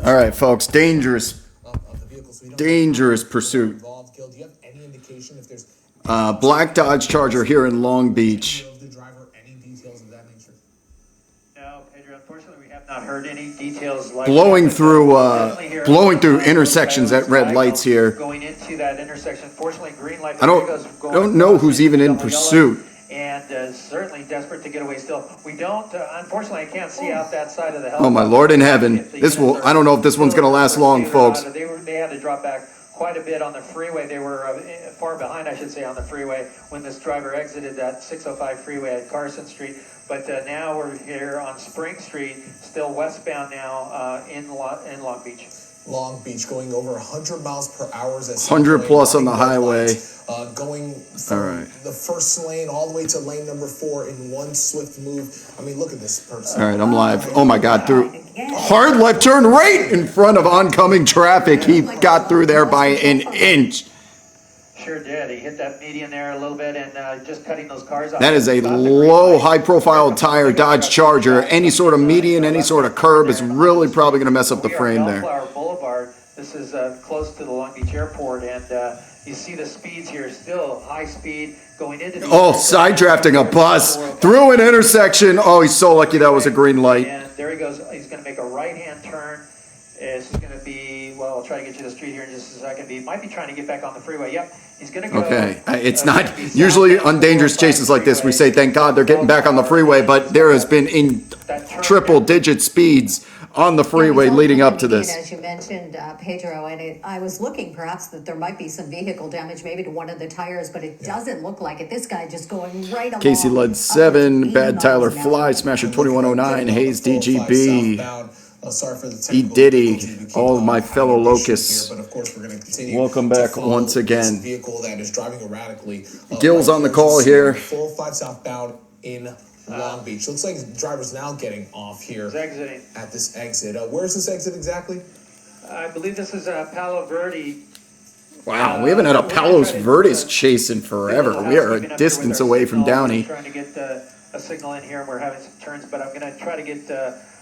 All right, folks. Dangerous, of the vehicle. So we don't dangerous pursuit. involved. Gil, do you have any indication if there's Black Dodge Charger here in Long Beach. of the driver, any details of that nature? No, Pedro, unfortunately, we have not heard any details like Blowing that, but through, definitely here blowing through on intersections at red Diagonal, lights here. Going into that intersection, fortunately, green light. I don't know who's even in pursuit. And certainly desperate to get away still. We don't, unfortunately, I can't see out that side of the Oh, my Lord in heaven. This will, I don't know if this one's going to last long, folks. They had to drop back quite a bit on the freeway. They were far behind, I should say, on the freeway when this driver exited that 605 freeway at Carson Street. But now we're here on Spring Street, still westbound now in Long Beach. Long Beach going over 100 miles per hour. 100 plus on the highway. Going from the first lane all the way to lane number 4 in one swift move. I mean, look at this person. All right, I'm live. Oh my God, through hard left turn right in front of oncoming traffic. He got through there by an inch. Sure did. He hit that median there a little bit and just cutting those cars off. That is a low, high-profile tire Dodge Charger. Any sort of median, any sort of curb is really probably going to mess up the frame there. Bellflower Boulevard. This is close to the Long Beach Airport, and you see the speeds here still high speed going into the. Oh, side drafting a bus through an intersection. Oh, he's so lucky that was a green light. And there he goes. He's going to make a right-hand turn. This is going to be, well, I'll try to get you the street here in just a second. He might be trying to get back on the freeway. Yep, he's going to go. Okay, it's not usually on dangerous chases like this. We say, thank God they're getting back on the freeway, but there has been in triple-digit speeds on the freeway leading up to this. As you mentioned, Pedro, and I was looking perhaps that there might be some vehicle damage maybe to one of the tires, but it doesn't look like it. This guy just going right along. Casey Lud 7, Bad Tyler Fly, Smasher 2109, Hayes DGB. Sorry for the E. Diddy, all of my fellow locusts. But of course, we're going to continue. Welcome back once again. Vehicle that is driving erratically. Gil's on the call here. 405 southbound in Long Beach. Looks like the driver's now getting off here. He's exiting. At this exit. Where's this exit exactly? I believe this is Palo Verde. Wow, we haven't had a Palos Verdes chase in forever. We are a distance away from Downey. Trying to get a signal in here, and we're having some turns, but I'm going to try to get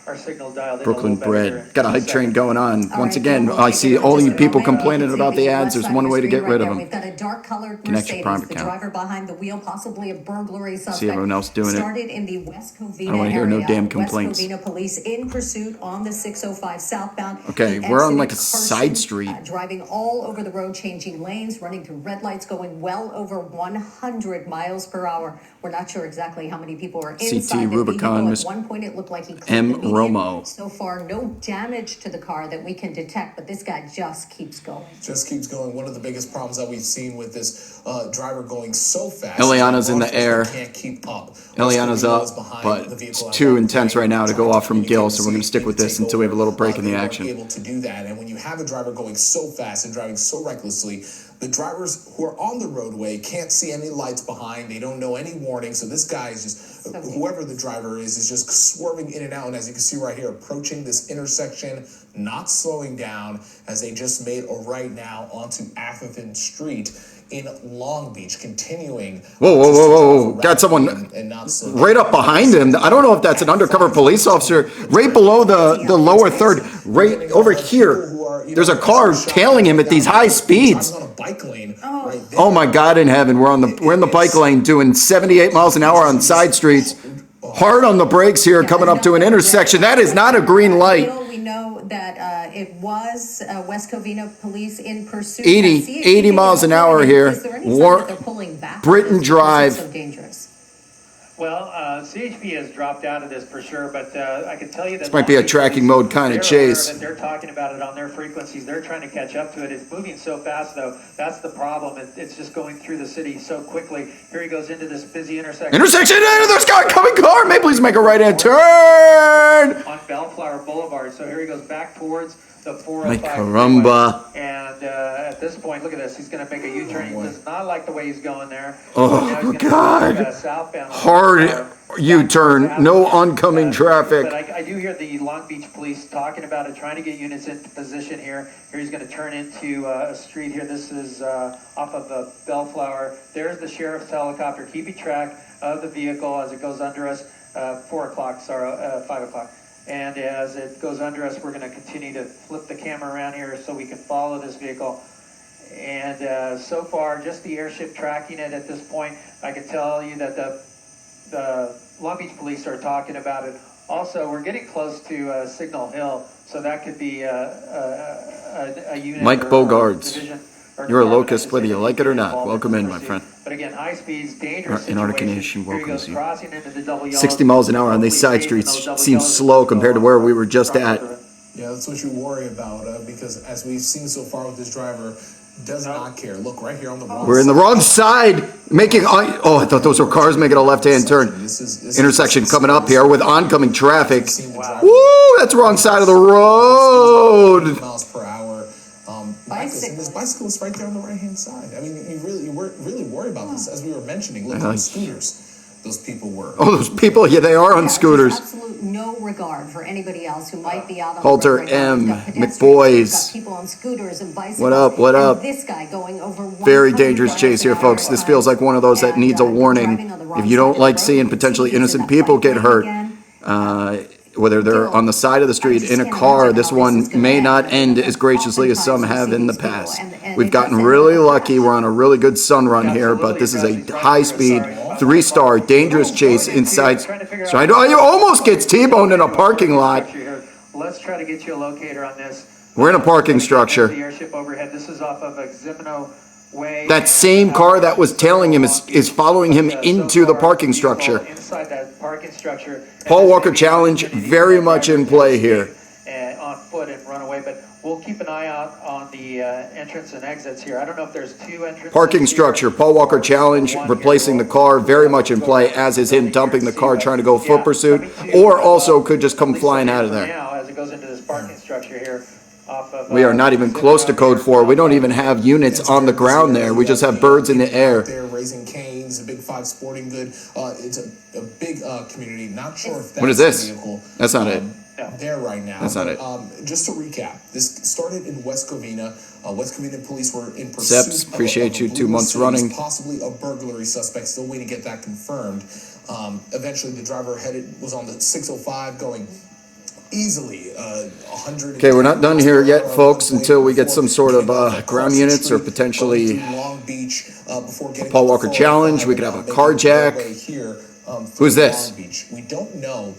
our signal dialed in. Brooklyn bred. Got a hype train going on. Once again, I see all you people complaining about the ads. There's one way to get rid of them. We've got a dark colored Connect your Mercedes, prime the account. driver behind the wheel, possibly a burglary suspect. See everyone else doing it. Started in the West Covina I don't want to hear no area. damn complaints. West Covina police in pursuit on the 605 southbound. Okay, He we're on like a exited side Carson, street. driving all over the road, changing lanes, running through red lights, going well over 100 miles per hour. We're not sure exactly how many people are inside the Rubicon, vehicle. At one point, it looked like he cleared M. the median. Romo. So far, no damage to the car that we can detect, but this guy just keeps going. Just keeps going. One of the biggest problems that we've seen with this driver going so fast. Eliana's in the air. Can't keep up. Eliana's up, but it's too intense right now to go off from Gil, so we're going to stick with this until we have a little break in the action. Able to do that, and when you have a driver going so fast and driving so recklessly, the drivers who are on the roadway can't see any lights behind. They don't know any warning. So this guy is just, whoever the driver is just swerving in and out. And as you can see right here, approaching this intersection, not slowing down as they just made a right now onto Atherton Street in Long Beach, continuing. Whoa. Got someone right up behind him. I don't know if that's an undercover police officer. Right below the lower third, right over here. There's a car tailing him at these high speeds. Oh my God in heaven, we're in the bike lane doing 78 miles an hour on side streets. Hard on the brakes here coming up to an intersection. That is not a green light. We know that it was West Covina police in pursuit. 80 miles an hour here. Britain Drive. So dangerous. Well, CHP has dropped out of this for sure, but I can tell you that This might be a tracking mode kind of chase. They're talking about it on their frequencies. They're trying to catch up to it. It's moving so fast, though. That's the problem. It's just going through the city so quickly. Here he goes into this busy intersection. There's a coming car. May please make a right-hand turn. On Bellflower Boulevard. So here he goes back towards the 405. My caramba. And at this point, look at this. He's going to make a U-turn. He does not like the way he's going there. Oh, God. Hard U-turn. No oncoming traffic. But I do hear the Long Beach police talking about it, trying to get units into position here. Here he's going to turn into a street here. This is off of Bellflower. There's the sheriff's helicopter keeping track of the vehicle as it goes under us. 4 o'clock, sorry, 5 o'clock. And as it goes under us, we're going to continue to flip the camera around here so we can follow this vehicle. And so far, just the airship tracking it at this point, I can tell you that the Long Beach police are talking about it. Also, we're getting close to Signal Hill, so that could be a unit. Mike or Bogards. division or You're a department, locust, I should whether say, you that like could it or be not. involved in Welcome this in, my pursuit. friend. But again, high speeds, dangerous Antarctica situation. Nation Here he welcomes goes you. crossing into the double yellows. 60 miles an hour on these side Hopefully streets safe in those double seems yellows slow as we compared to go where on we were just cross at. through it. Yeah, that's what you worry about, because as we've seen so far with this driver, does not care. Look right here on the wrong We're in the side. wrong side, making, oh, I thought those were cars making a left-hand turn. This Intersection is coming up here with oncoming traffic. We've seen the driver Woo, that's the wrong side of the road. miles per hour. And this bicyclist right there on the right-hand side. I mean, you really worry about this, as we were mentioning. Look at the scooters those people were. Oh, those people, yeah, they are on Yeah, scooters. there's absolute no regard for anybody else who might be out on Halter the road right now. M, We've got pedestrians, McBoys. we've got people on scooters and bicycles. What up, what and up? This guy going over 100 Very dangerous miles chase here, an hour folks. This feels like one of those that and, needs a warning. driving on the wrong If you side don't of the like road. seeing You can potentially see he's in innocent that people bike get lane hurt, again. whether they're on the side of the street, in a car, this one may not end as graciously as some have in the past. We've gotten really lucky. We're on a really good sun run here, but this is a high-speed, 3-star, dangerous chase inside. So I almost gets T-boned in a parking lot. Let's try to get you a locator on this. We're in a parking structure. The airship overhead. This is off of Ximeno Way. That same car that was tailing him is following him into the parking structure. Inside that parking structure. Paul Walker Challenge very much in play here. On foot and run away, but we'll keep an eye out on the entrance and exits here. I don't know if there's 2 entrances. Parking structure, Paul Walker Challenge, replacing the car, very much in play, as is him dumping the car, trying to go foot pursuit, or also could just come flying out of there. Now, as it goes into this parking structure here, off of, We are not even close to code 4. We don't even have units on the ground there. We just have birds in the air. They're raising canes, a Big 5 sporting good. It's a big community. Not sure if that's What is this? the vehicle. That's not it. There right now. That's not it. Just to recap, this started in West Covina. West Covina police were in pursuit Seps, appreciate you, 2 months running. Possibly a burglary suspect. Still waiting to get that confirmed. Eventually, the driver was on the 605 going easily 100. Okay, we're not done here yet, folks, until we get some sort of ground units or potentially Long Beach, before getting Paul to the Walker Florida Challenge. Highway We could have now, a making carjack. their way here, Who's through this? Long Beach. We don't know.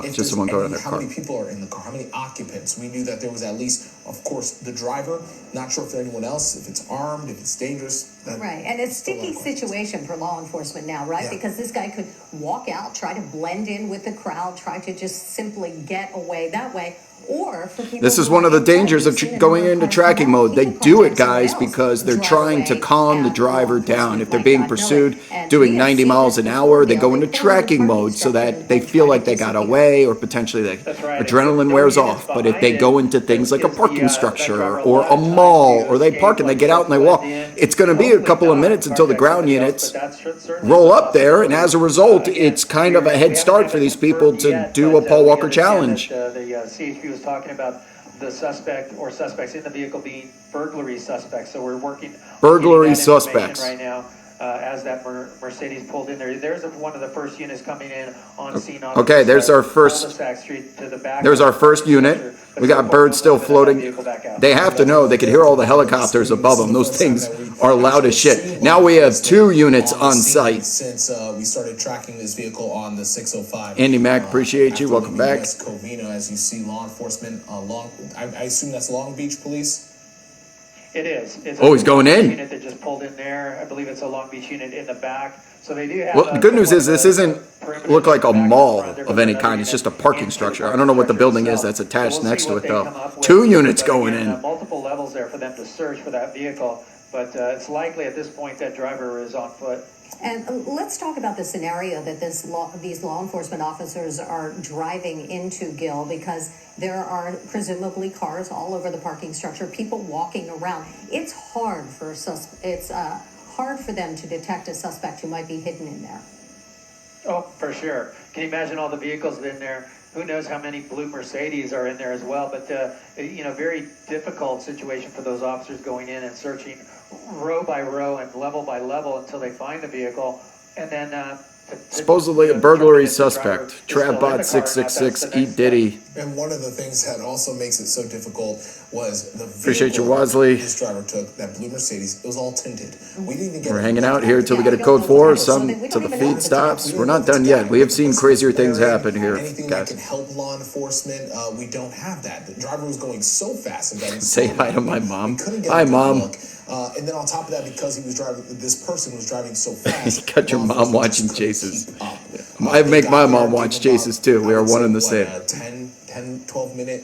It's just someone going in their how car. many people are in the car? How many occupants? We knew that there was at least, of course, the driver. Not sure if there's anyone else, if it's armed, if it's dangerous. Right, and it's a sticky situation for law enforcement now, right? Yeah. Because this guy could walk out, try to blend in with the crowd, try to just simply get away that way. Or for people This is who one are of the inside, dangers of we've seen a going number of into cars tracking come out, mode. he They can do it, contact someone guys, else, because they're drive trying to away, calm the and driver law down. If they're enforcement being might not know pursued, it. And doing we have 90 seen miles this an before, hour, they Bill. go into They pull into tracking parking mode so structure that they and feel try like to they got disappear. away, or potentially That's right. adrenaline No wears units off. But if they behind go it, into things like a gives parking that structure driver or lot a of time mall, to or they escape park and they once get out and they walk, blend in. it's going to be a Hopefully couple of not minutes until the carjack ground somebody else, units but that's certainly roll a up there, and as a result, Again, it's kind of a we head haven't start had for it these people confirmed to yet, do but, a Paul we Walker understand Challenge. that, the CHP was talking about the suspect or suspects in the vehicle being burglary suspects. So we're working on Burglary getting that information suspects. right now. As that Mercedes pulled in there, there's one of the first units coming in on scene. On Okay, this, there's our first- cul-de-sac street to the back There's of our the first unit. structure. But We so got far, birds still moving that floating. vehicle back out. They have to know. They could hear all the helicopters above them. Those things are loud as shit. Now we have 2 units on site. Since we started tracking this vehicle on the 605. Andy Mack, appreciate you. After Welcome leaving back. West Covina, as you see, law enforcement, I assume that's Long Beach Police. It is. It's Oh, he's going in. Unit that just pulled in there. I believe it's a Long Beach unit in the back. So they do have. Well, the good news is this isn't perimeter look like a back in mall front. There of goes any another kind. It's unit just a parking into the structure. parking I don't know what the structure building is itself. that's attached So we'll next see to what it, they though. come up with. 2 units But going again, in. Multiple levels there for them to search for that vehicle. But it's likely at this point that driver is on foot. And let's talk about the scenario that these law enforcement officers are driving into, Gil, because there are presumably cars all over the parking structure, people walking around. It's hard for hard for them to detect a suspect who might be hidden in there. Oh, for sure. Can you imagine all the vehicles in there? Who knows how many blue Mercedes are in there as well? But, very difficult situation for those officers going in and searching row by row and level by level until they find the vehicle. And then Supposedly a burglary suspect. Travbot666, Eat Diddy. And one of the things that also makes it so difficult was the Appreciate you, vehicle Wadsley. this driver took, that blue Mercedes. It was all tinted. We didn't even get We're hanging out here till we get a code 4, some till the feed stops. We're not done yet. We have seen crazier things happen here, Anything that can guys. help law enforcement, we don't have that. The driver was going so fast and driving Say so hi to rapidly, my mom. we couldn't get Hi, a good Mom. look. And then on top of that, because he was driving, this person was driving so fast. You got your law mom enforcement watching just couldn't chases. keep up. I They make got my there, mom gave watch him chases about, too. We I are would one say, and the what, same. 12-minute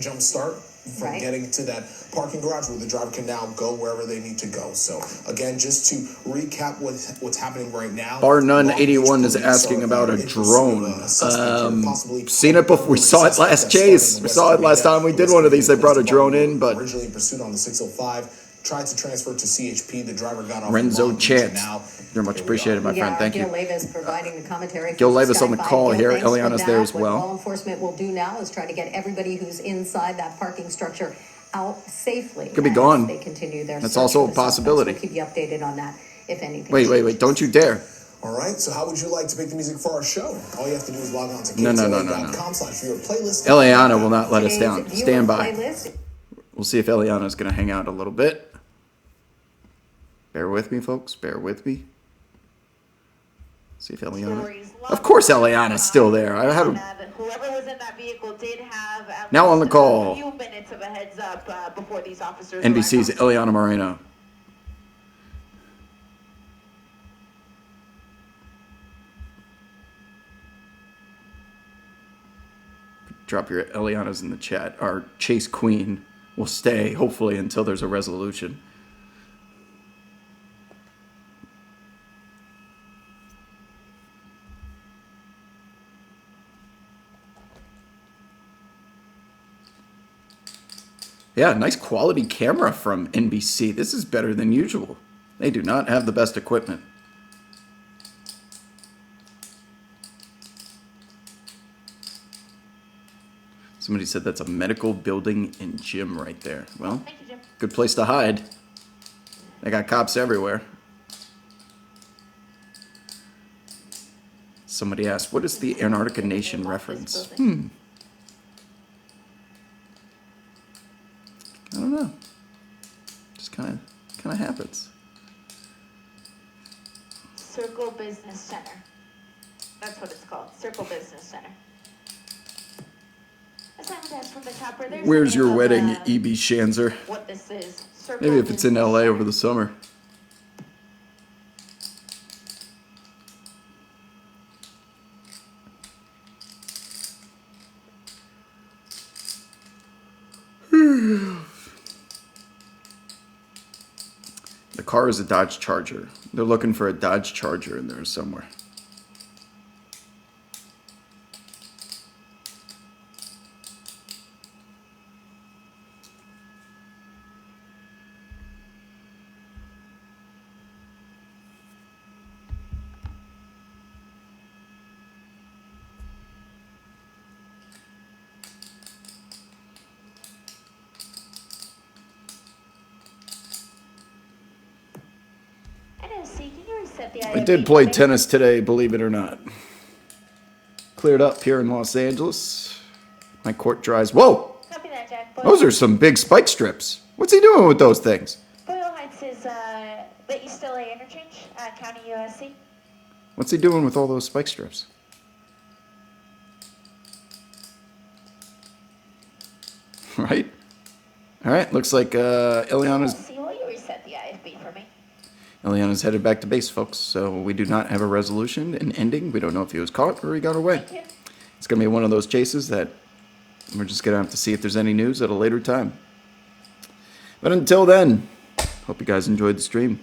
jump start from Right. getting to that parking garage where the driver can now go wherever they need to go. So again, just to recap what's happening right now. Bar None Long Beach 81 is police asking are about a in pursuit of drone. a suspect here, possibly Seen it before. We saw it suspect last that's starting chase. in We West saw it last Covina. time we The did West one of these. They Covina brought a Police drone in, Department but originally in pursuit on the 605. Tried to transfer to CHP. The driver got off. Renzo Long Beach, Chance. and now You're much here we appreciated, are. my friend. Thank Gil you. Levis providing the commentary. Gil from Levis on the Sky call 5. here. Gil, thanks for Eliana's there that. as What well. law enforcement will do now is try to get everybody who's inside that parking structure out safely. Could be as gone. They continue their That's search also for a the suspects. possibility. We'll keep you updated on that if anything. Wait. Don't you dare. All right, so how would you like to pick the music for our show? All you have to do is log on to No. KTLA.com/viewer playlist. Eliana will not let us Today's down. viewer Stand by. playlist. We'll see if Eliana's going to hang out a little bit. Bear with me, folks. Bear with me. See if Eliana... Of course Eliana's still there. I had Whoever was in that vehicle did have at Now on the least call. a few minutes of a heads up before these officers NBC's arrived. Eliana Moreno. Drop your Eliana's in the chat. Our Chase Queen will stay, hopefully, until there's a resolution. Yeah, nice quality camera from NBC. This is better than usual. They do not have the best equipment. Somebody said that's a medical building and gym right there. Well, Thank you, Jim. good place to hide. They got cops everywhere. Somebody asked, what is the Antarctica Nation reference? I don't know. Just kind of happens. Circle Business Center. That's what it's called. Circle Business Center. Assignment desk from the chopper. There's Where's the your name of, wedding, E.B. Shanzer? what this is. Circle Maybe if it's in Business L.A. Center. over the summer. The car is a Dodge Charger. They're looking for a Dodge Charger in there somewhere. NOC, can you reset the I did play tennis today, believe it or not. Cleared up here in Los Angeles. My court dries. Whoa! Copy that, Jack. Those are some big spike strips. What's he doing with those things? Boyle Heights is the East LA interchange, County USC. What's he doing with all those spike strips? Right? All right, looks like Eliana's See, will you reset the IFB for me? Eliana's headed back to base, folks. So we do not have a resolution, an ending. We don't know if he was caught or he got away. Thank you. It's going to be one of those chases that we're just going to have to see if there's any news at a later time. But until then, hope you guys enjoyed the stream.